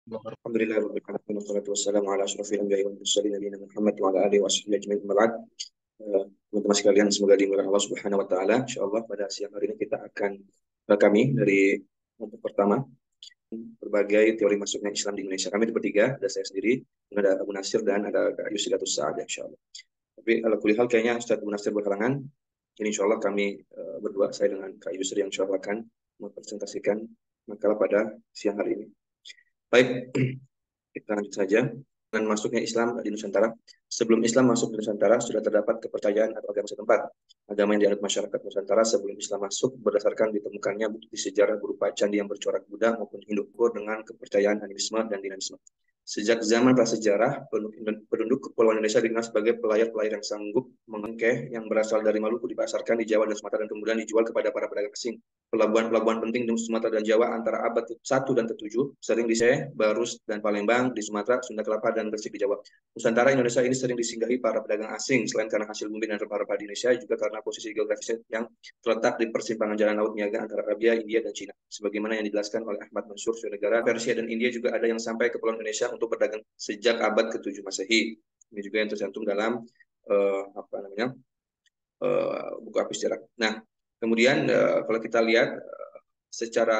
Alhamdulillahirabbil alamin wassalatu wassalamu ala asyrofil anbiya'i wal mursalin nabiyina Muhammad wa ala alihi washabbihi ajmain. Amma ba'd. Teman-teman sekalian, semoga dimuliakan Allah Subhanahu wa taala. Insyaallah pada siang hari ini kita akan kami dari kelompok pertama berbagai teori masuknya Islam di Indonesia. Kami bertiga, ada saya sendiri, ada Abu Nasir dan ada Kak Yusrilatus Sa'ad insyaallah. Tapi ala kulli hal kayaknya Ustaz Abu Nasir berhalangan. Ini insyaallah kami berdua, saya dengan Kak Yusri yang insyaallah akan mempresentasikan makalah pada siang hari ini. Baik, kita lanjut saja. Dengan masuknya Islam di Nusantara, sebelum Islam masuk di Nusantara sudah terdapat kepercayaan atau agama setempat. Agama yang dianut masyarakat Nusantara sebelum Islam masuk berdasarkan ditemukannya bukti sejarah berupa candi yang bercorak Buddha maupun Hindu dengan kepercayaan animisme dan dinamisme. Sejak zaman prasejarah, penduduk Kepulauan Indonesia dikenal sebagai pelayar-pelayar yang sanggup mengengkeh yang berasal dari Maluku dipasarkan di Jawa dan Sumatera dan kemudian dijual kepada para pedagang asing. Pelabuhan-pelabuhan penting di Sumatera dan Jawa antara abad ke-1 dan ke-7 sering di Aceh, Barus, dan Palembang di Sumatera, Sunda Kelapa, dan Gresik di Jawa. Nusantara Indonesia ini sering disinggahi para pedagang asing, selain karena hasil bumi dan rempah-rempah di Indonesia, juga karena posisi geografisnya yang terletak di persimpangan jalan laut niaga antara Arabia, India, dan Cina. Sebagaimana yang dijelaskan oleh Ahmad Mansur, negara Persia dan India juga ada yang sampai ke Kepulauan Indonesia untuk berdagang sejak abad ke-7 Masehi. Ini juga yang tercantum dalam buku Apis Jarak. Nah, kemudian kalau kita lihat secara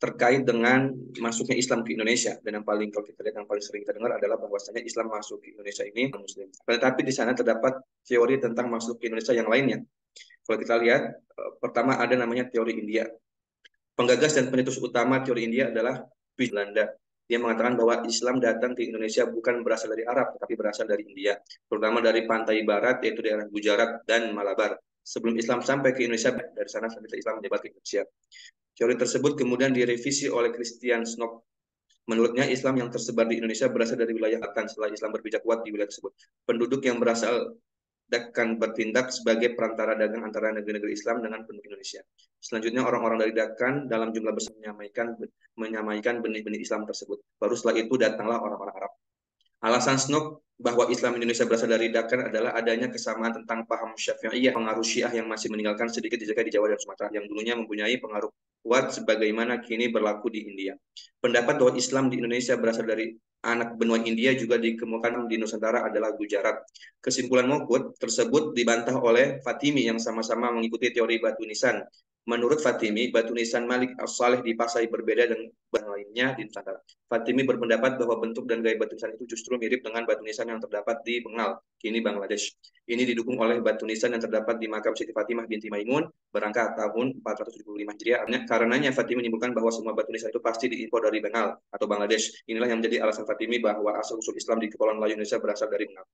terkait dengan masuknya Islam ke Indonesia, dan yang paling kalau kita lihat yang paling sering kita dengar adalah bahwasanya Islam masuk ke Indonesia ini Muslim. Tetapi di sana terdapat teori tentang masuk ke Indonesia yang lainnya. Kalau kita lihat, pertama ada namanya teori India. Penggagas dan pencetus utama teori India adalah Belanda. Dia mengatakan bahwa Islam datang ke Indonesia bukan berasal dari Arab, tetapi berasal dari India, terutama dari pantai barat, yaitu daerah Gujarat dan Malabar. Sebelum Islam sampai ke Indonesia, dari sana sampai Islam menyebar ke Indonesia. Teori tersebut kemudian direvisi oleh Christian Snook. Menurutnya, Islam yang tersebar di Indonesia berasal dari wilayah Selatan setelah Islam berpijak kuat di wilayah tersebut. Penduduk yang berasal akan bertindak sebagai perantara dagang antara negeri-negeri Islam dengan penduduk Indonesia. Selanjutnya, orang-orang dari Dakan dalam jumlah besar menyamaikan benih-benih Islam tersebut. Baru setelah itu datanglah orang-orang Arab. Alasan Snook bahwa Islam Indonesia berasal dari Dakan adalah adanya kesamaan tentang paham Syafi'iyah, pengaruh Syiah yang masih meninggalkan sedikit jejak di Jawa dan Sumatera, yang dulunya mempunyai pengaruh kuat sebagaimana kini berlaku di India. Pendapat bahwa Islam di Indonesia berasal dari anak benua India juga dikemukakan di Nusantara adalah Gujarat. Kesimpulan Mokut tersebut dibantah oleh Fatimi yang sama-sama mengikuti teori batu nisan. Menurut Fatimi, batu nisan Malik As-Saleh di Pasai berbeda dengan lainnya di Nusantara. Fatimi berpendapat bahwa bentuk dan gaya batu nisan itu justru mirip dengan batu nisan yang terdapat di Bengal, kini Bangladesh. Ini didukung oleh batu nisan yang terdapat di makam Siti Fatimah binti Maimun, berangkat tahun 475 Hijriah. Karenanya Fatimi menyimpulkan bahwa semua batu nisan itu pasti diimpor dari Bengal atau Bangladesh. Inilah yang menjadi alasan Fatimi bahwa asal-usul Islam di Kepulauan Melayu Indonesia berasal dari Bengal.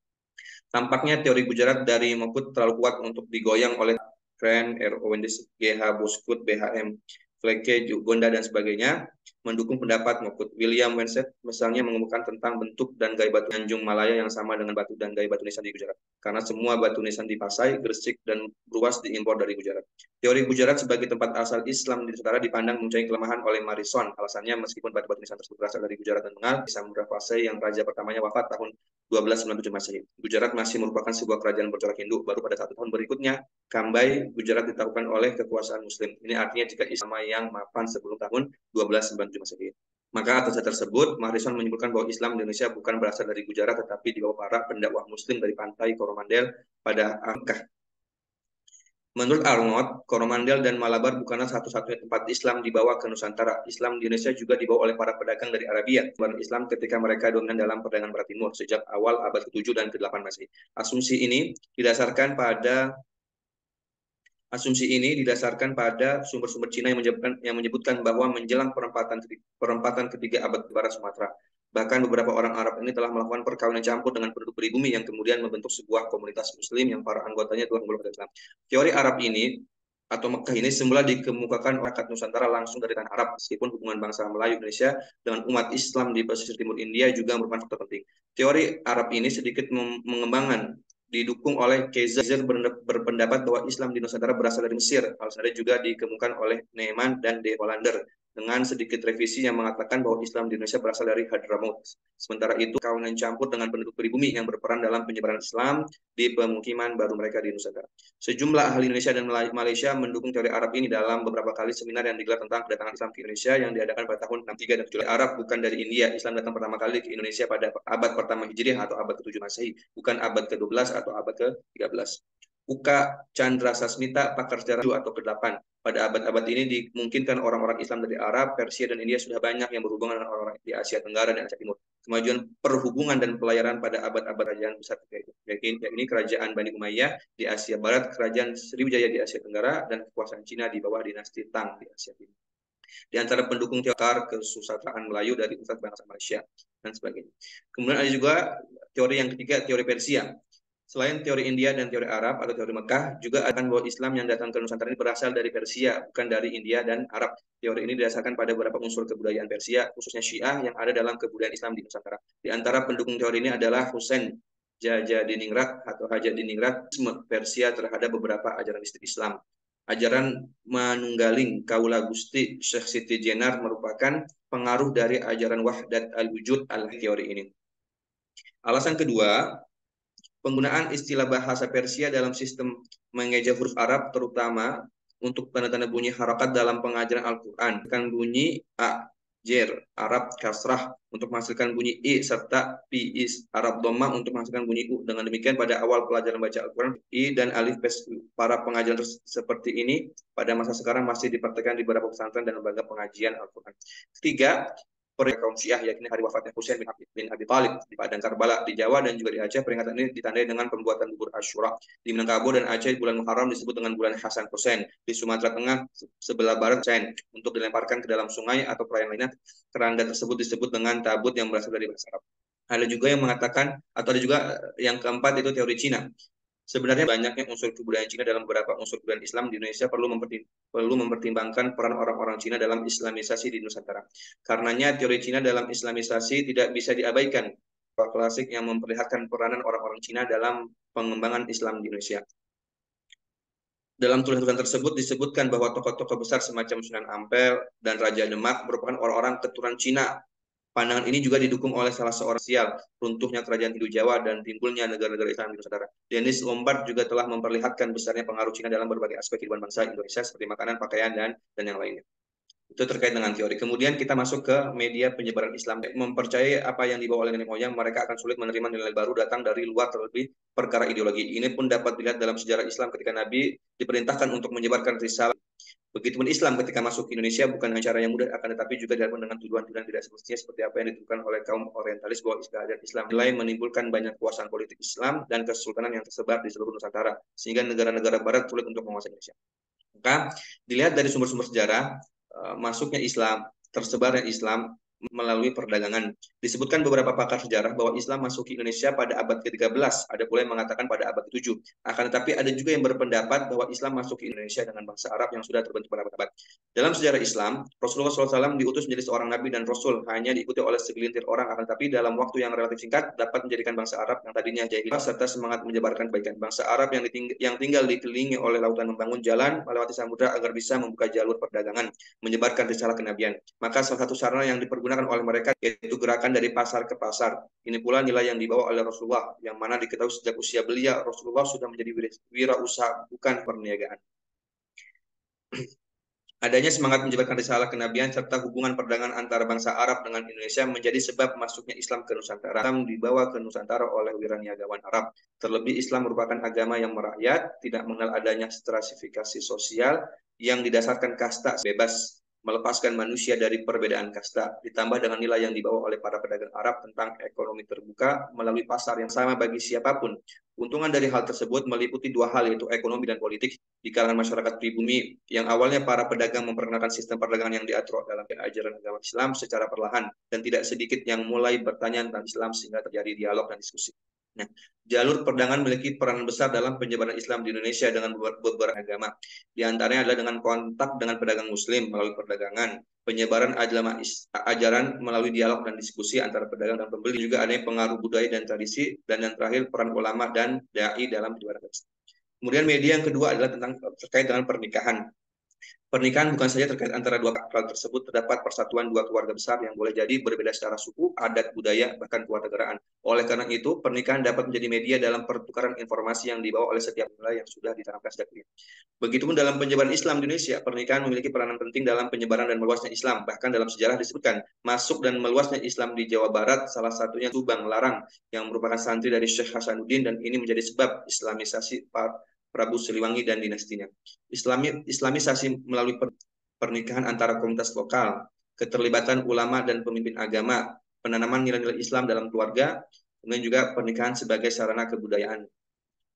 Tampaknya teori Gujarat dari Mokut terlalu kuat untuk digoyang oleh Kren, R.O.N.D.S, G.H. Boskut, B.H.M. Fleke, Gonda, dan sebagainya, mendukung pendapat Mokut. William Wenset misalnya mengemukakan tentang bentuk dan gaya batu Tanjung Malaya yang sama dengan batu dan gaya batu nisan di Gujarat. Karena semua batu nisan di Pasai, Gresik, dan Bruas diimpor dari Gujarat. Teori Gujarat sebagai tempat asal Islam di Nusantara dipandang mempunyai kelemahan oleh Marison. Alasannya, meskipun batu-batu nisan tersebut berasal dari Gujarat dan Bengal, di Samudra Pasai yang raja pertamanya wafat tahun 1297 Masehi. Gujarat masih merupakan sebuah kerajaan bercorak Hindu. Baru pada 1 tahun berikutnya, Kambai, Gujarat ditaklukkan oleh kekuasaan Muslim. Ini artinya jika Islam yang mapan sebelum tahun 1297 Masehi. Maka atas dasar tersebut, Marison menyimpulkan bahwa Islam Indonesia bukan berasal dari Gujarat, tetapi dibawa para pendakwah Muslim dari pantai Coromandel pada Angkah. Menurut Arnold, Coromandel dan Malabar bukanlah satu-satunya tempat Islam dibawa ke Nusantara. Islam di Indonesia juga dibawa oleh para pedagang dari Arabia. Islam ketika mereka dominan dalam perdagangan Barat Timur sejak awal abad ke-7 dan ke-8 Masehi. Asumsi ini didasarkan pada sumber-sumber Cina yang menyebutkan bahwa menjelang perempatan ketiga abad barat Sumatera, bahkan beberapa orang Arab ini telah melakukan perkawinan campur dengan penduduk pribumi yang kemudian membentuk sebuah komunitas Muslim yang para anggotanya telah memeluk Islam. Teori Arab ini atau Mekah ini semula dikemukakan oleh masyarakat Nusantara langsung dari tanah Arab, meskipun hubungan bangsa Melayu Indonesia dengan umat Islam di pesisir timur India juga merupakan faktor penting. Teori Arab ini sedikit mengembangkan didukung oleh Kaiser berpendapat bahwa Islam di Nusantara berasal dari Mesir. Alasannya juga dikemukakan oleh Neyman dan De Hollander. dengan sedikit revisi yang mengatakan bahwa Islam di Indonesia berasal dari Hadramaut. Sementara itu, kawanan campur dengan penduduk pribumi yang berperan dalam penyebaran Islam di pemukiman baru mereka di Nusantara. Sejumlah ahli Indonesia dan Malaysia mendukung teori Arab ini dalam beberapa kali seminar yang digelar tentang kedatangan Islam ke Indonesia yang diadakan pada tahun 63 dan 7. Arab bukan dari India. Islam datang pertama kali ke Indonesia pada abad pertama Hijriah atau abad ke-7 Masehi, bukan abad ke-12 atau abad ke-13. Uka Chandra Sasmita, pakar sejarah atau ke-8. Pada abad-abad ini dimungkinkan orang-orang Islam dari Arab, Persia, dan India sudah banyak yang berhubungan dengan orang-orang di Asia Tenggara dan Asia Timur. Kemajuan perhubungan dan pelayaran pada abad-abad kerajaan besar yakni kerajaan Bani Umayyah di Asia Barat, kerajaan Sriwijaya di Asia Tenggara, dan kekuasaan Cina di bawah dinasti Tang di Asia Timur. Di antara pendukung teori kesusastraan Melayu dari Universitas Bahasa Malaysia dan sebagainya. Kemudian ada juga teori yang ketiga, teori Persia. Selain teori India dan teori Arab atau teori Mekah, juga akan bahwa Islam yang datang ke Nusantara ini berasal dari Persia, bukan dari India dan Arab. Teori ini didasarkan pada beberapa unsur kebudayaan Persia, khususnya Syiah yang ada dalam kebudayaan Islam di Nusantara. Di antara pendukung teori ini adalah Husain Jajadiningrat atau Hajadiningrat, Persia terhadap beberapa ajaran Islam. Ajaran Manunggaling Kaula Gusti Syekh Siti Jenar merupakan pengaruh dari ajaran Wahdat al-Wujud al-teori ini. Alasan kedua, penggunaan istilah bahasa Persia dalam sistem mengeja huruf Arab, terutama untuk tanda-tanda bunyi harakat dalam pengajaran Al-Quran. Kan bunyi A, Jer, Arab kasrah untuk menghasilkan bunyi I, serta Pi, Arab dhamma untuk menghasilkan bunyi U. Dengan demikian, pada awal pelajaran baca Al-Quran, I dan Alif para pengajaran seperti ini pada masa sekarang masih dipraktikkan di beberapa pesantren dan lembaga pengajian Al-Quran. Ketiga, kaum Syiah, yakni hari wafatnya Husain bin Abi Thalib di Padang Karbala di Jawa dan juga di Aceh. Peringatan ini ditandai dengan pembuatan bubur Asyura. Di Minangkabau dan Aceh bulan Muharram disebut dengan bulan Hasan Husain. Di Sumatera Tengah sebelah barat Husain untuk dilemparkan ke dalam sungai atau perayaan lainnya. Keranda tersebut disebut dengan tabut yang berasal dari bahasa Arab. Ada juga yang mengatakan, atau ada juga yang keempat itu teori Cina. Sebenarnya banyaknya unsur kebudayaan Cina dalam beberapa unsur kebudayaan Islam di Indonesia perlu mempertimbangkan peran orang-orang Cina dalam Islamisasi di Nusantara. Karenanya teori Cina dalam Islamisasi tidak bisa diabaikan. Klasik yang memperlihatkan peranan orang-orang Cina dalam pengembangan Islam di Indonesia. Dalam tulisan tersebut disebutkan bahwa tokoh-tokoh besar semacam Sunan Ampel dan Raja Demak merupakan orang-orang keturunan Cina. Pandangan ini juga didukung oleh salah seorang sial, runtuhnya kerajaan Hindu Jawa dan timbulnya negara-negara Islam di Nusantara. Dennis Lombard juga telah memperlihatkan besarnya pengaruh Cina dalam berbagai aspek kehidupan bangsa Indonesia seperti makanan, pakaian, dan yang lainnya. Itu terkait dengan teori. Kemudian kita masuk ke media penyebaran Islam. Mempercayai apa yang dibawa oleh nenek moyang, mereka akan sulit menerima nilai baru datang dari luar, terlebih perkara ideologi. Ini pun dapat dilihat dalam sejarah Islam ketika Nabi diperintahkan untuk menyebarkan risalah. Begitupun Islam ketika masuk ke Indonesia bukan dengan cara yang mudah, akan tetapi juga dilakukan dengan tujuan-tujuan tidak semestinya seperti apa yang ditentukan oleh kaum orientalis bahwa istilah Islam nilai menimbulkan banyak kekuasaan politik Islam dan kesultanan yang tersebar di seluruh Nusantara, sehingga negara-negara Barat sulit untuk menguasai Indonesia. Maka dilihat dari sumber-sumber sejarah, masuknya Islam, tersebarnya Islam melalui perdagangan. Disebutkan beberapa pakar sejarah bahwa Islam masuk ke Indonesia pada abad ke-13, ada pula yang mengatakan pada abad ke-7. Akan tetapi ada juga yang berpendapat bahwa Islam masuk ke Indonesia dengan bangsa Arab yang sudah terbentuk berabad-abad. Dalam sejarah Islam, Rasulullah SAW diutus menjadi seorang nabi dan rasul, hanya diikuti oleh segelintir orang, akan tetapi dalam waktu yang relatif singkat dapat menjadikan bangsa Arab yang tadinya jahiliyah serta semangat menyebarkan kebaikan. Bangsa Arab yang tinggal dikelilingi oleh lautan membangun jalan melewati samudra agar bisa membuka jalur perdagangan, menyebarkan risalah kenabian. Maka salah satu sarana yang digunakan oleh mereka yaitu gerakan dari pasar ke pasar. Ini pula nilai yang dibawa oleh Rasulullah, yang mana diketahui sejak usia belia Rasulullah sudah menjadi wirausaha, bukan perniagaan. Adanya semangat menyebarkan risalah kenabian serta hubungan perdagangan antara bangsa Arab dengan Indonesia menjadi sebab masuknya Islam ke Nusantara. Islam dibawa ke Nusantara oleh wiraniagawan Arab. Terlebih Islam merupakan agama yang merakyat, tidak mengenal adanya stratifikasi sosial yang didasarkan kasta, bebas melepaskan manusia dari perbedaan kasta, ditambah dengan nilai yang dibawa oleh para pedagang Arab tentang ekonomi terbuka melalui pasar yang sama bagi siapapun. Keuntungan dari hal tersebut meliputi dua hal, yaitu ekonomi dan politik. Di kalangan masyarakat pribumi yang awalnya para pedagang memperkenalkan sistem perdagangan yang diatur dalam ajaran agama Islam secara perlahan, dan tidak sedikit yang mulai bertanya tentang Islam sehingga terjadi dialog dan diskusi. Nah, jalur perdagangan memiliki peran besar dalam penyebaran Islam di Indonesia dengan beberapa agama. Di antaranya adalah dengan kontak dengan pedagang Muslim melalui perdagangan, penyebaran ajaran melalui dialog dan diskusi antara pedagang dan pembeli, juga adanya pengaruh budaya dan tradisi, dan yang terakhir peran ulama dan dai dalam penyebaran Islam. Kemudian media yang kedua adalah terkait dengan pernikahan. Pernikahan bukan saja terkait antara dua kapal tersebut, terdapat persatuan dua keluarga besar yang boleh jadi berbeda secara suku, adat, budaya, bahkan kewarganegaraan. Oleh karena itu, pernikahan dapat menjadi media dalam pertukaran informasi yang dibawa oleh setiap nilai yang sudah ditanamkan sejak dini. Begitupun dalam penyebaran Islam di Indonesia, pernikahan memiliki peranan penting dalam penyebaran dan meluasnya Islam. Bahkan dalam sejarah disebutkan, masuk dan meluasnya Islam di Jawa Barat, salah satunya Subang Larang, yang merupakan santri dari Syekh Hasanuddin, dan ini menjadi sebab Islamisasi Prabu Siliwangi dan dinastinya. Islamisasi melalui pernikahan antara komunitas lokal, keterlibatan ulama dan pemimpin agama, penanaman nilai-nilai Islam dalam keluarga, kemudian juga pernikahan sebagai sarana kebudayaan.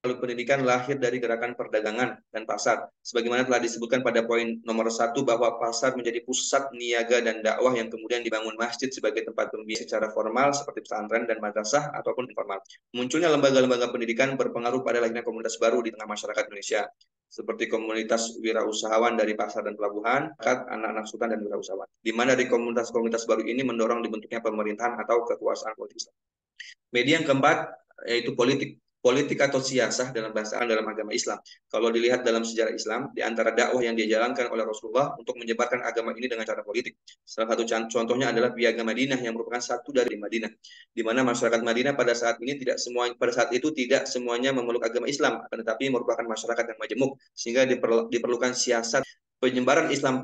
Lalu pendidikan lahir dari gerakan perdagangan dan pasar. Sebagaimana telah disebutkan pada poin nomor 1 bahwa pasar menjadi pusat niaga dan dakwah yang kemudian dibangun masjid sebagai tempat pembimbing secara formal seperti pesantren dan madrasah ataupun informal. Munculnya lembaga-lembaga pendidikan berpengaruh pada lahirnya komunitas baru di tengah masyarakat Indonesia. Seperti komunitas wirausahawan dari pasar dan pelabuhan, anak-anak sultan dan wirausahawan. Di mana dari komunitas-komunitas baru ini mendorong dibentuknya pemerintahan atau kekuasaan politik Islam. Media yang keempat yaitu politik. Politik atau siasah dalam bahasa dalam agama Islam. Kalau dilihat dalam sejarah Islam, di antara dakwah yang dijalankan oleh Rasulullah untuk menyebarkan agama ini dengan cara politik. Salah satu contohnya adalah Piagam Madinah yang merupakan satu dari Madinah, di mana masyarakat Madinah pada saat itu tidak semuanya memeluk agama Islam, tetapi merupakan masyarakat yang majemuk, sehingga diperlukan siasat. Penyebaran Islam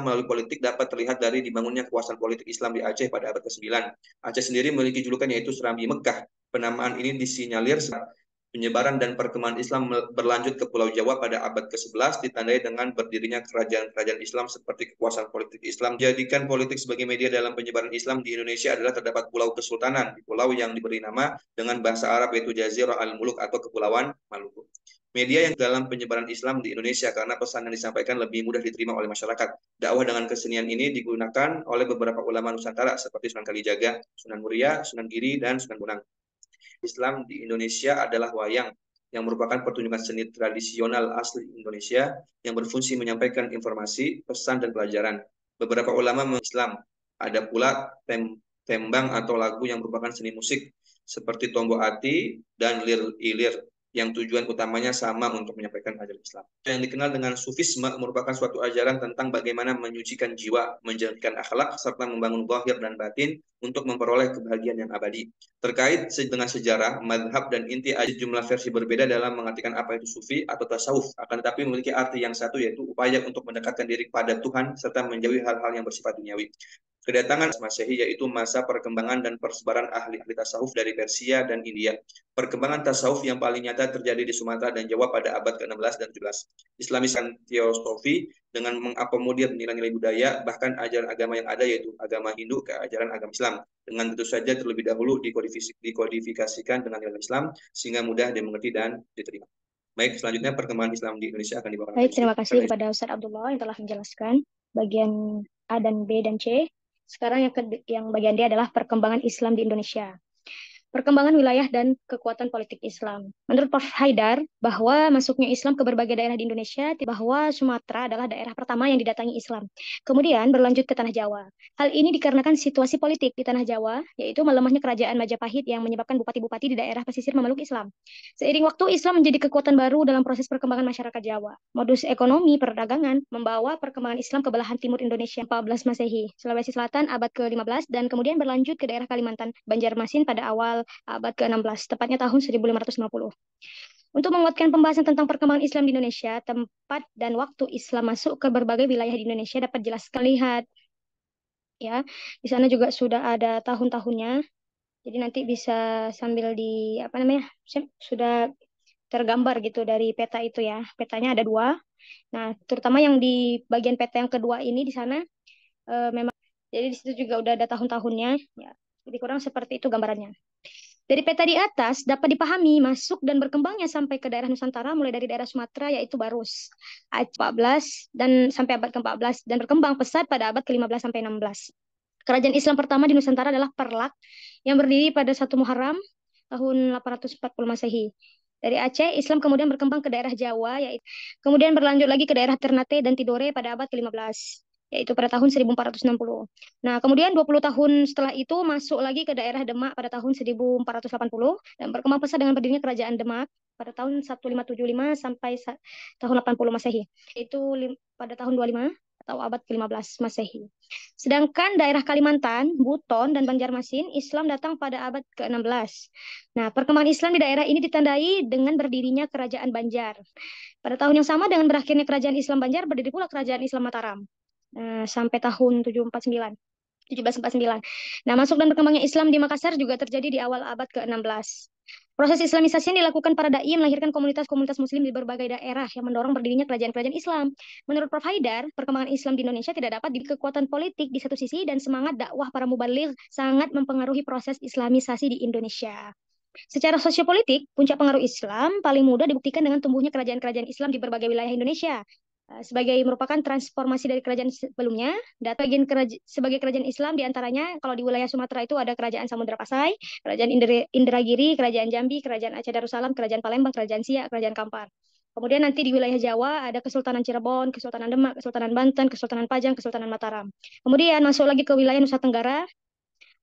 melalui politik dapat terlihat dari dibangunnya kekuasaan politik Islam di Aceh pada abad ke-9. Aceh sendiri memiliki julukan yaitu Serambi Mekah. Penamaan ini disinyalir penyebaran dan perkembangan Islam berlanjut ke Pulau Jawa pada abad ke-11 ditandai dengan berdirinya kerajaan-kerajaan Islam seperti kekuasaan politik Islam. Jadikan politik sebagai media dalam penyebaran Islam di Indonesia adalah terdapat pulau kesultanan, di pulau yang diberi nama dengan bahasa Arab yaitu Jazirah Al-Muluk atau Kepulauan Maluku. Media yang dalam penyebaran Islam di Indonesia karena pesan yang disampaikan lebih mudah diterima oleh masyarakat. Dakwah dengan kesenian ini digunakan oleh beberapa ulama Nusantara seperti Sunan Kalijaga, Sunan Muria, Sunan Giri, dan Sunan Bonang. Islam di Indonesia adalah wayang yang merupakan pertunjukan seni tradisional asli Indonesia yang berfungsi menyampaikan informasi, pesan, dan pelajaran. Beberapa ulama Islam ada pula tembang atau lagu yang merupakan seni musik seperti Tombo Ati dan Lir Ilir yang tujuan utamanya sama untuk menyampaikan ajaran Islam. Yang dikenal dengan Sufisme merupakan suatu ajaran tentang bagaimana menyucikan jiwa, menjadikan akhlak, serta membangun zahir dan batin untuk memperoleh kebahagiaan yang abadi. Terkait dengan sejarah, madhab, dan inti ada jumlah versi berbeda dalam mengartikan apa itu sufi atau tasawuf, akan tetapi memiliki arti yang satu yaitu upaya untuk mendekatkan diri pada Tuhan serta menjauhi hal-hal yang bersifat duniawi. Kedatangan Masehi yaitu masa perkembangan dan persebaran ahli-ahli tasawuf dari Persia dan India. Perkembangan tasawuf yang paling nyata terjadi di Sumatera dan Jawa pada abad ke-16 dan 17. Islamiskan teosofi dengan mengakomodir nilai-nilai budaya, bahkan ajaran agama yang ada yaitu agama Hindu ke ajaran agama Islam. Dengan tentu saja terlebih dahulu dikodifikasikan dengan nilai Islam sehingga mudah dimengerti dan diterima. Baik, selanjutnya perkembangan Islam di Indonesia akan dibawakan. Baik, terima kasih kepada Ustadz Abdullah yang telah menjelaskan bagian A dan B dan C. Sekarang yang bagian D adalah perkembangan Islam di Indonesia. Perkembangan wilayah dan kekuatan politik Islam. Menurut Prof. Haidar, bahwa masuknya Islam ke berbagai daerah di Indonesia, bahwa Sumatera adalah daerah pertama yang didatangi Islam. Kemudian berlanjut ke Tanah Jawa. Hal ini dikarenakan situasi politik di Tanah Jawa, yaitu melemahnya kerajaan Majapahit yang menyebabkan bupati-bupati di daerah pesisir memeluk Islam. Seiring waktu, Islam menjadi kekuatan baru dalam proses perkembangan masyarakat Jawa. Modus ekonomi perdagangan membawa perkembangan Islam ke belahan timur Indonesia 14 Masehi, Sulawesi Selatan abad ke-15, dan kemudian berlanjut ke daerah Kalimantan, Banjarmasin pada awal abad ke-16, tepatnya tahun 1550. Untuk menguatkan pembahasan tentang perkembangan Islam di Indonesia, tempat dan waktu Islam masuk ke berbagai wilayah di Indonesia dapat jelas terlihat. Ya, di sana juga sudah ada tahun-tahunnya. Jadi nanti bisa sambil sudah tergambar gitu dari peta itu ya. Petanya ada dua. Nah, terutama yang di bagian peta yang kedua ini di sana memang jadi di situ juga udah ada tahun-tahunnya ya. Jadi kurang seperti itu gambarannya. Dari peta di atas dapat dipahami masuk dan berkembangnya sampai ke daerah Nusantara mulai dari daerah Sumatera yaitu Barus, Aceh 14 dan sampai abad ke-14 dan berkembang pesat pada abad ke-15 sampai 16. Kerajaan Islam pertama di Nusantara adalah Perlak yang berdiri pada 1 Muharram tahun 840 Masehi. Dari Aceh, Islam kemudian berkembang ke daerah Jawa, yaitu kemudian berlanjut lagi ke daerah Ternate dan Tidore pada abad ke-15. yaitu pada tahun 1460. Nah, kemudian 20 tahun setelah itu masuk lagi ke daerah Demak pada tahun 1480 dan berkembang pesat dengan berdirinya Kerajaan Demak pada tahun 1575 sampai tahun 80 Masehi, yaitu pada tahun 25 atau abad ke-15 Masehi. Sedangkan daerah Kalimantan, Buton, dan Banjarmasin, Islam datang pada abad ke-16. Nah, perkembangan Islam di daerah ini ditandai dengan berdirinya Kerajaan Banjar. Pada tahun yang sama dengan berakhirnya Kerajaan Islam Banjar, berdiri pula Kerajaan Islam Mataram. Sampai tahun 749. 1749. Nah, masuk dan berkembangnya Islam di Makassar juga terjadi di awal abad ke-16. Proses Islamisasi yang dilakukan para dai melahirkan komunitas-komunitas Muslim di berbagai daerah yang mendorong berdirinya kerajaan-kerajaan Islam. Menurut Prof. Haidar, perkembangan Islam di Indonesia tidak dapat diberi kekuatan politik di satu sisi dan semangat dakwah para mubaligh sangat mempengaruhi proses Islamisasi di Indonesia. Secara sosiopolitik, puncak pengaruh Islam paling mudah dibuktikan dengan tumbuhnya kerajaan-kerajaan Islam di berbagai wilayah Indonesia. Sebagai merupakan transformasi dari kerajaan sebelumnya, sebagai kerajaan Islam diantaranya kalau di wilayah Sumatera itu ada Kerajaan Samudra Pasai, Kerajaan Indragiri, Kerajaan Jambi, Kerajaan Aceh Darussalam, Kerajaan Palembang, Kerajaan Siak, Kerajaan Kampar. Kemudian nanti di wilayah Jawa ada Kesultanan Cirebon, Kesultanan Demak, Kesultanan Banten, Kesultanan Pajang, Kesultanan Mataram. Kemudian masuk lagi ke wilayah Nusa Tenggara,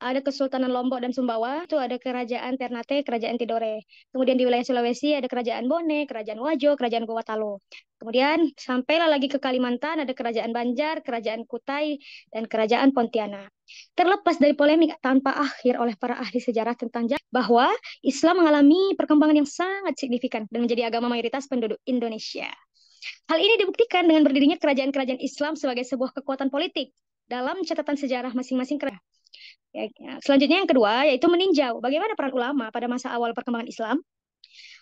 ada Kesultanan Lombok dan Sumbawa, itu ada Kerajaan Ternate, Kerajaan Tidore. Kemudian di wilayah Sulawesi ada Kerajaan Bone, Kerajaan Wajo, Kerajaan Gowatalo. Kemudian sampailah lagi ke Kalimantan, ada Kerajaan Banjar, Kerajaan Kutai, dan Kerajaan Pontianak. Terlepas dari polemik tanpa akhir oleh para ahli sejarah tentang bahwa Islam mengalami perkembangan yang sangat signifikan dan menjadi agama mayoritas penduduk Indonesia. Hal ini dibuktikan dengan berdirinya kerajaan-kerajaan Islam sebagai sebuah kekuatan politik dalam catatan sejarah masing-masing kerajaan. Selanjutnya yang kedua yaitu meninjau bagaimana peran ulama pada masa awal perkembangan Islam.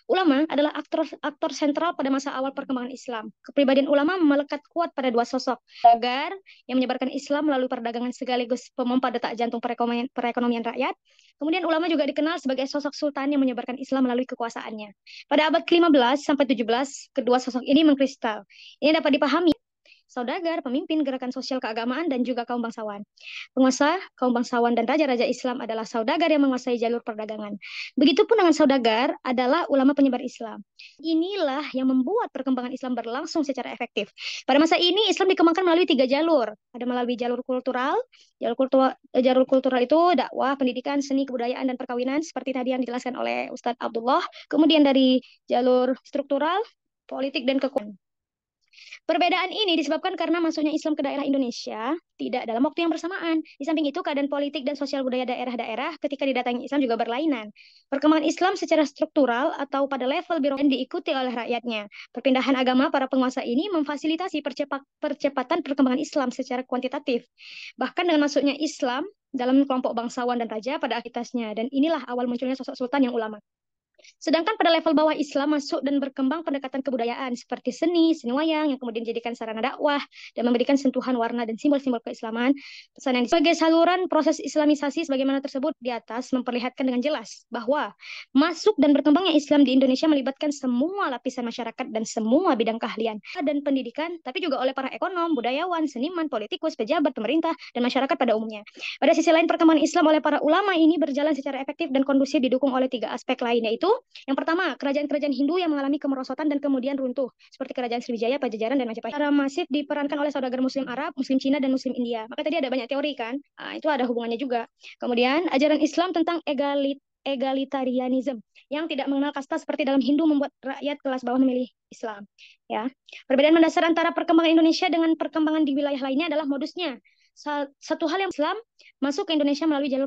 Ulama adalah aktor sentral pada masa awal perkembangan Islam. Kepribadian ulama melekat kuat pada dua sosok. Saudagar yang menyebarkan Islam melalui perdagangan sekaligus pemompa detak jantung perekonomian rakyat. Kemudian ulama juga dikenal sebagai sosok sultan yang menyebarkan Islam melalui kekuasaannya. Pada abad ke-15 sampai 17, kedua sosok ini mengkristal. Ini dapat dipahami saudagar, pemimpin gerakan sosial keagamaan, dan juga kaum bangsawan. Penguasa, kaum bangsawan, dan raja-raja Islam adalah saudagar yang menguasai jalur perdagangan. Begitupun dengan saudagar adalah ulama penyebar Islam. Inilah yang membuat perkembangan Islam berlangsung secara efektif. Pada masa ini, Islam dikembangkan melalui 3 jalur. Ada melalui jalur kultural. Jalur kultural itu dakwah, pendidikan, seni, kebudayaan, dan perkawinan, seperti tadi yang dijelaskan oleh Ustadz Abdullah. Kemudian dari jalur struktural, politik, dan kekuatan. Perbedaan ini disebabkan karena masuknya Islam ke daerah Indonesia tidak dalam waktu yang bersamaan. Di samping itu, keadaan politik dan sosial budaya daerah-daerah ketika didatangi Islam juga berlainan. Perkembangan Islam secara struktural atau pada level birokrasi diikuti oleh rakyatnya. Perpindahan agama para penguasa ini memfasilitasi percepatan perkembangan Islam secara kuantitatif. Bahkan dengan masuknya Islam dalam kelompok bangsawan dan raja pada aktivitasnya. Dan inilah awal munculnya sosok sultan yang ulama. Sedangkan pada level bawah Islam masuk dan berkembang pendekatan kebudayaan seperti seni wayang yang kemudian dijadikan sarana dakwah dan memberikan sentuhan warna dan simbol-simbol keislaman. Pesan yang sebagai saluran proses Islamisasi sebagaimana tersebut di atas memperlihatkan dengan jelas bahwa masuk dan berkembangnya Islam di Indonesia melibatkan semua lapisan masyarakat dan semua bidang keahlian dan pendidikan, tapi juga oleh para ekonom, budayawan, seniman, politikus, pejabat, pemerintah, dan masyarakat pada umumnya. Pada sisi lain, perkembangan Islam oleh para ulama ini berjalan secara efektif dan kondusif didukung oleh 3 aspek lain, yaitu yang pertama, kerajaan-kerajaan Hindu yang mengalami kemerosotan dan kemudian runtuh, seperti Kerajaan Sriwijaya, Pajajaran, dan Majapahit. Secara masif diperankan oleh saudagar Muslim Arab, Muslim Cina, dan Muslim India. Maka tadi ada banyak teori kan, itu ada hubungannya juga. Kemudian, ajaran Islam tentang egalitarianisme yang tidak mengenal kasta seperti dalam Hindu membuat rakyat kelas bawah memilih Islam. Ya, perbedaan mendasar antara perkembangan Indonesia dengan perkembangan di wilayah lainnya adalah modusnya. Satu hal yang Islam masuk ke Indonesia melalui jalur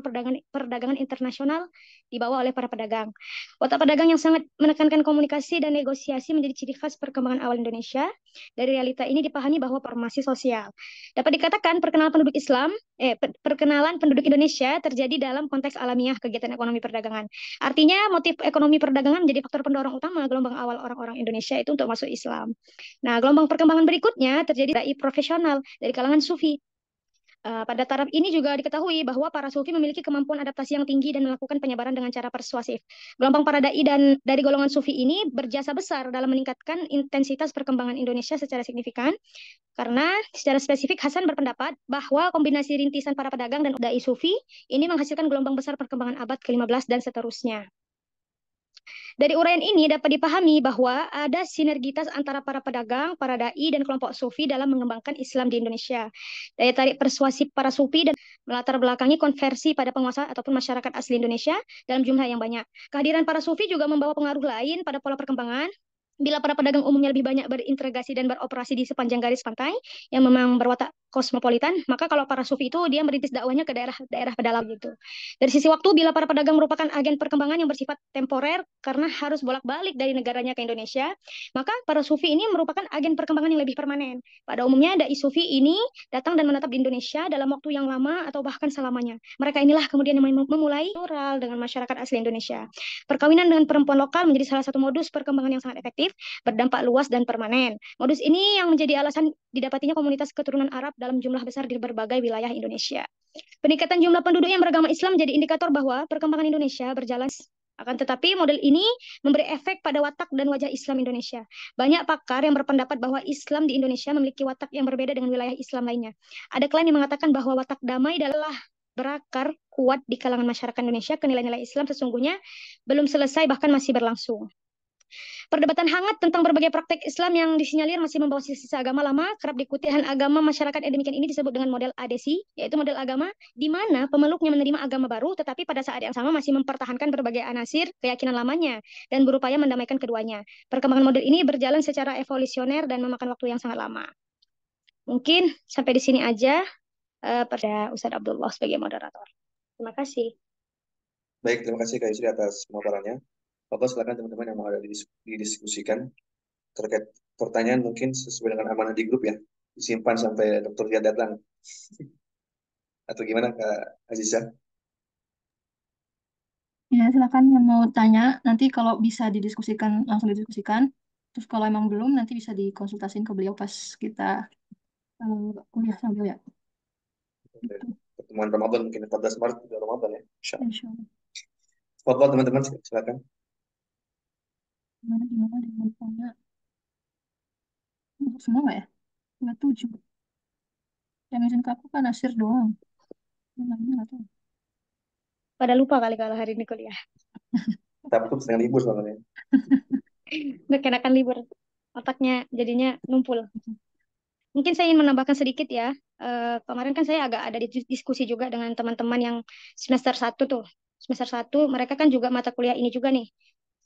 perdagangan internasional dibawa oleh para pedagang. Watak pedagang yang sangat menekankan komunikasi dan negosiasi menjadi ciri khas perkembangan awal Indonesia. Dari realita ini dipahami bahwa formasi sosial. Dapat dikatakan perkenalan penduduk Indonesia terjadi dalam konteks alamiah kegiatan ekonomi perdagangan. Artinya motif ekonomi perdagangan menjadi faktor pendorong utama gelombang awal orang-orang Indonesia itu untuk masuk Islam. Nah, gelombang perkembangan berikutnya terjadi dari profesional dari kalangan sufi. Pada taraf ini juga diketahui bahwa para sufi memiliki kemampuan adaptasi yang tinggi dan melakukan penyebaran dengan cara persuasif. Gelombang para dai dan dari golongan sufi ini berjasa besar dalam meningkatkan intensitas perkembangan Indonesia secara signifikan. Karena secara spesifik Hasan berpendapat bahwa kombinasi rintisan para pedagang dan dai sufi ini menghasilkan gelombang besar perkembangan abad ke-15 dan seterusnya. Dari uraian ini dapat dipahami bahwa ada sinergitas antara para pedagang, para dai, dan kelompok sufi dalam mengembangkan Islam di Indonesia. Daya tarik persuasif para sufi dan melatar belakangi konversi pada penguasa ataupun masyarakat asli Indonesia dalam jumlah yang banyak. Kehadiran para sufi juga membawa pengaruh lain pada pola perkembangan. Bila para pedagang umumnya lebih banyak berintegrasi dan beroperasi di sepanjang garis pantai yang memang berwatak kosmopolitan, maka kalau para sufi itu dia merintis dakwahnya ke daerah-daerah pedalaman gitu. Dari sisi waktu, bila para pedagang merupakan agen perkembangan yang bersifat temporer karena harus bolak-balik dari negaranya ke Indonesia, maka para sufi ini merupakan agen perkembangan yang lebih permanen. Pada umumnya, dai sufi ini datang dan menetap di Indonesia dalam waktu yang lama atau bahkan selamanya. Mereka inilah kemudian yang memulai oral dengan masyarakat asli Indonesia. Perkawinan dengan perempuan lokal menjadi salah satu modus perkembangan yang sangat efektif, berdampak luas dan permanen. Modus ini yang menjadi alasan didapatinya komunitas keturunan Arab dalam jumlah besar di berbagai wilayah Indonesia. Peningkatan jumlah penduduk yang beragama Islam menjadi indikator bahwa perkembangan Indonesia berjalan. Akan tetapi model ini memberi efek pada watak dan wajah Islam Indonesia. Banyak pakar yang berpendapat bahwa Islam di Indonesia memiliki watak yang berbeda dengan wilayah Islam lainnya. Ada klaim yang mengatakan bahwa watak damai adalah berakar kuat di kalangan masyarakat Indonesia ke nilai-nilai Islam sesungguhnya belum selesai bahkan masih berlangsung. Perdebatan hangat tentang berbagai praktek Islam yang disinyalir masih membawa sisa-sisa agama lama kerap diikuti dan agama masyarakat yang demikian ini disebut dengan model adesi, yaitu model agama di mana pemeluknya menerima agama baru tetapi pada saat yang sama masih mempertahankan berbagai anasir keyakinan lamanya dan berupaya mendamaikan keduanya. Perkembangan model ini berjalan secara evolusioner dan memakan waktu yang sangat lama. Mungkin sampai di sini aja pada Ustadz Abdullah sebagai moderator. Terima kasih. Baik, terima kasih Kak Yusri atas pemaparannya. Bapak silakan teman-teman yang mau ada didiskusikan terkait pertanyaan mungkin sesuai dengan amanah di grup ya, disimpan sampai Dr. Dia datang. Atau gimana Kak Aziza? Ya, silakan yang mau tanya. Nanti kalau bisa didiskusikan, langsung didiskusikan. Terus kalau emang belum, nanti bisa dikonsultasiin ke beliau pas kita kuliah sama beliau ya. Pertemuan Ramadan mungkin 14 Maret sudah Ramadan ya. Insya Allah. Insya Allah. Bapak teman-teman silakan. Gimana dengan tanya? Untuk semua nggak ya? 27. Yang izin ke aku kan Nasir doang. Yang lainnya nggak tahu. Pada lupa kali kalau hari ini kuliah. Sabtu setengah libur soalnya. Nggak kenakan libur. Otaknya jadinya numpul. Mungkin saya ingin menambahkan sedikit ya. Kemarin kan saya agak ada diskusi juga dengan teman-teman yang semester 1 tuh. Semester 1 mereka kan juga mata kuliah ini juga nih.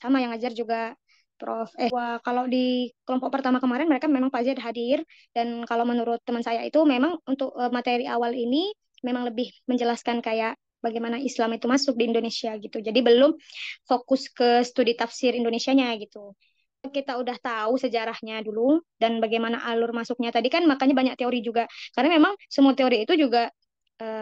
Sama yang ngajar juga Prof. Wah, kalau di kelompok pertama kemarin mereka memang Pak Zaid hadir. Dan kalau menurut teman saya itu memang untuk materi awal ini memang lebih menjelaskan kayak bagaimana Islam itu masuk di Indonesia gitu. Jadi belum fokus ke studi tafsir Indonesianya gitu. Kita udah tahu sejarahnya dulu dan bagaimana alur masuknya tadi kan makanya banyak teori juga karena memang semua teori itu juga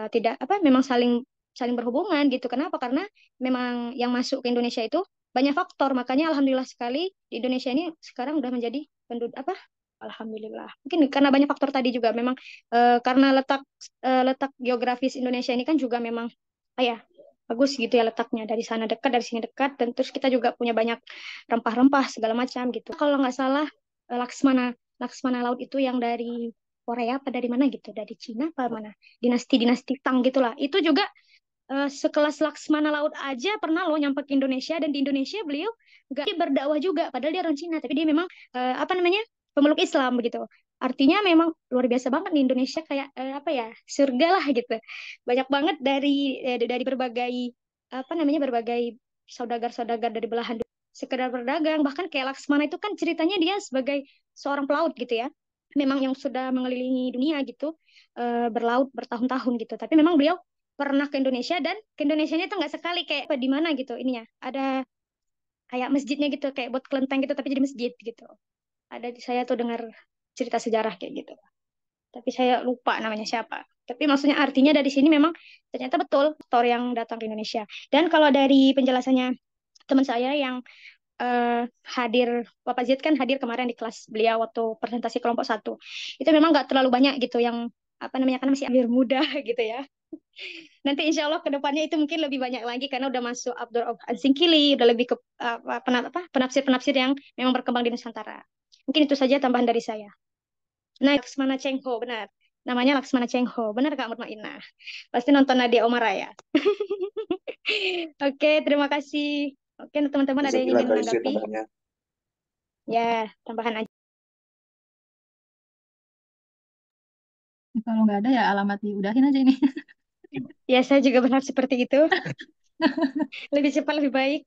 tidak apa memang saling saling berhubungan gitu. Kenapa? Karena memang yang masuk ke Indonesia itu banyak faktor. Makanya alhamdulillah sekali di Indonesia ini sekarang udah menjadi penduduk apa? Alhamdulillah. Mungkin karena banyak faktor tadi juga memang karena letak geografis Indonesia ini kan juga memang ya bagus gitu ya letaknya dari sana dekat dari sini dekat dan terus kita juga punya banyak rempah-rempah segala macam gitu. Kalau nggak salah Laksmana Laksmana Laut itu yang dari Korea apa dari mana gitu, dari Cina apa mana? Dinasti-dinasti Tang gitulah. Itu juga sekelas Laksmana Laut aja pernah loh nyampe ke Indonesia dan di Indonesia beliau nggak berdakwah juga padahal dia orang Cina tapi dia memang apa namanya pemeluk Islam begitu. Artinya memang luar biasa banget di Indonesia kayak apa ya surga lah gitu. Banyak banget dari berbagai apa namanya berbagai saudagar-saudagar dari belahan dunia sekedar berdagang bahkan kayak Laksmana itu kan ceritanya dia sebagai seorang pelaut gitu ya memang yang sudah mengelilingi dunia gitu berlaut bertahun-tahun gitu tapi memang beliau pernah ke Indonesia dan ke Indonesianya itu nggak sekali kayak apa di mana gitu ininya ada kayak masjidnya gitu kayak buat kelenteng gitu tapi jadi masjid gitu ada saya tuh dengar cerita sejarah kayak gitu tapi saya lupa namanya siapa tapi maksudnya artinya dari sini memang ternyata betul aktor yang datang ke Indonesia dan kalau dari penjelasannya teman saya yang hadir Bapak Zid kan hadir kemarin di kelas beliau waktu presentasi kelompok 1 itu memang nggak terlalu banyak gitu yang apa namanya kan masih ambil muda gitu ya. Nanti insya Allah ke depannya itu mungkin lebih banyak lagi karena udah masuk Abdur Singkili, udah lebih ke penafsir-penafsir yang memang berkembang di Nusantara. Mungkin itu saja tambahan dari saya. Nah, Laksmana Chengho, benar. Namanya Laksmana Chengho, benar Kak Mutmainah? Pasti nonton Nadia Omaraya. Oke, terima kasih. Oke, teman-teman ada yang Jazakallah ingin kak Yusri menanggapi? tambahannya. Ya, tambahan aja. Kalau nggak ada ya alamat diudahin aja ini. Ya, saya juga berharap seperti itu. Lebih cepat, lebih baik.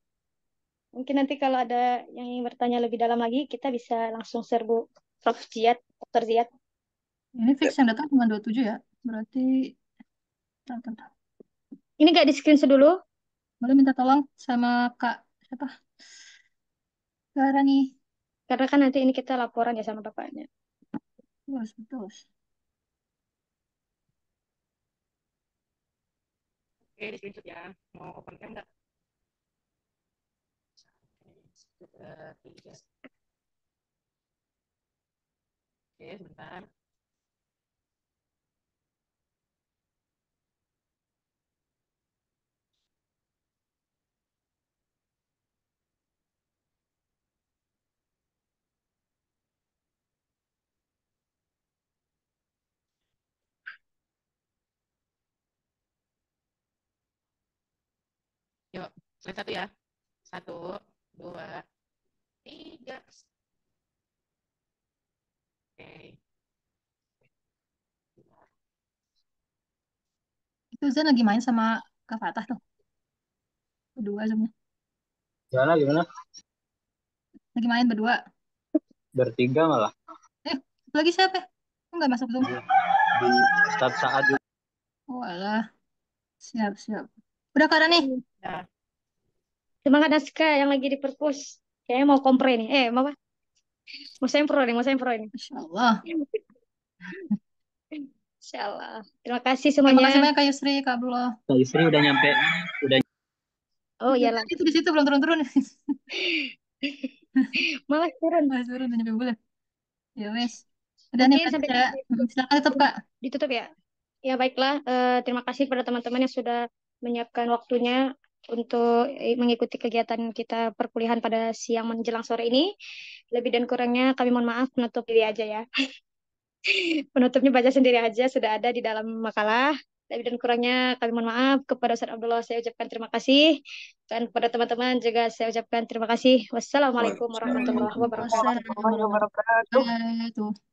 Mungkin nanti kalau ada yang ingin bertanya lebih dalam lagi, kita bisa langsung serbu Prof. Ziad, Dr. Ziad. Ini fix Ya. yang datang cuma 27 ya. Berarti bentar, bentar. Ini nggak di screenshot dulu, Boleh minta tolong sama Kak siapa? Kak Rani. karena kan nanti ini kita laporan ya sama bapaknya. Terus, terus. Oke, di screenshot ya. Mau open cam nggak? Tiga. Oke, sebentar. Yuk, slide satu ya. 1, 2, 3. Oke. Itu Zan lagi main sama Kak Fatah tuh. Berdua sama. Gimana gimana? Lagi main berdua. Bertiga malah Lagi siapa? Enggak masuk Zoom. di start saat juga. Oh alah. Siap, siap. Udah Kak Rani? Nah, Semangat Naska yang lagi di perpus. Kayaknya mau kompre nih. Mau apa? Mau sempro nih, mau sempro ini. Masya Allah. Insya Allah. Terima kasih Terima kasih semuanya. banyak Kak Yusri, Kak Abdullah. Kak Yusri udah nyampe, udah Oh iyalah, Itu di situ belum turun-turun. malas turun. Mas turun udah nyampe bulan. Ya wes. Udah nih Mungkin Mas sampai ya. Silakan tutup Kak. ditutup ya. Ya baiklah, terima kasih pada teman-teman yang sudah menyiapkan waktunya untuk mengikuti kegiatan kita perkuliahan pada siang menjelang sore ini. Lebih dan kurangnya kami mohon maaf, penutup diri aja ya. Penutupnya baca sendiri aja, sudah ada di dalam makalah. Lebih dan kurangnya kami mohon maaf. Kepada Ustaz Abdullah saya ucapkan terima kasih. Dan kepada teman-teman juga saya ucapkan terima kasih. Wassalamualaikum warahmatullahi Waalaikumsalam. wabarakatuh. Wassalamualaikum warahmatullahi wabarakatuh.